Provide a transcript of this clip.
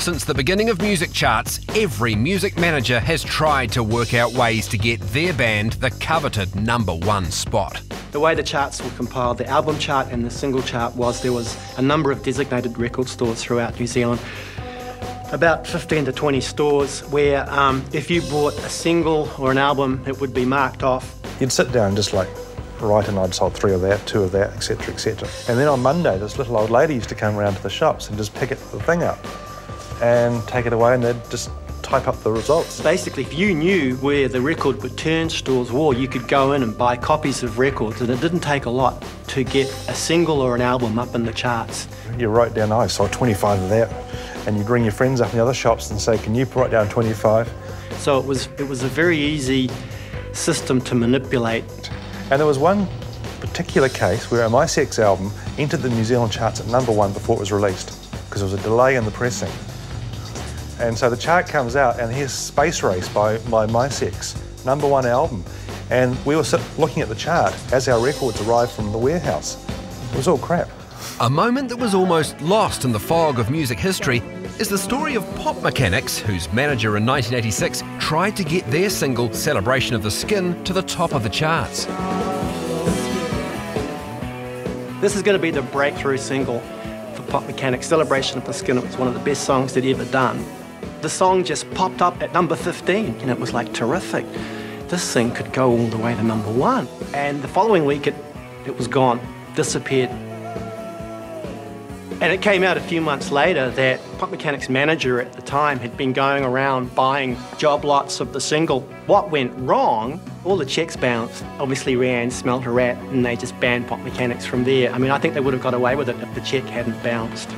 Since the beginning of music charts, every music manager has tried to work out ways to get their band the coveted #1 spot. The way the charts were compiled, the album chart and the single chart, was there was a number of designated record stores throughout New Zealand, about 15 to 20 stores, where if you bought a single or an album, it would be marked off. You'd sit down and just like write, and I'd sold 3 of that, 2 of that, etc., etc. And then on Monday, this little old lady used to come around to the shops and just pick the thing up and take it away, and they'd just type up the results. Basically, if you knew where the record return stores were, you could go in and buy copies of records, and it didn't take a lot to get a single or an album up in the charts. You write down, I sold 25 of that, and you'd ring your friends up in the other shops and say, can you write down 25? So it was a very easy system to manipulate. And there was one particular case where a My Sex album entered the New Zealand charts at #1 before it was released, because there was a delay in the pressing. And so the chart comes out, and here's Space Race by My Sex, #1 album. And we were looking at the chart as our records arrived from the warehouse. It was all crap. A moment that was almost lost in the fog of music history is the story of Pop Mechanix, whose manager in 1986 tried to get their single Celebration of the Skin to the top of the charts. This is going to be the breakthrough single for Pop Mechanix. Celebration of the Skin. It was one of the best songs they'd ever done. The song just popped up at number 15, and it was like terrific. This thing could go all the way to #1. And the following week, it was gone, disappeared. And it came out a few months later that Pop Mechanix manager at the time had been going around buying job lots of the single. What went wrong? All the checks bounced. Obviously, Rianne smelt a rat, and they just banned Pop Mechanix from there. I mean, I think they would have got away with it if the check hadn't bounced.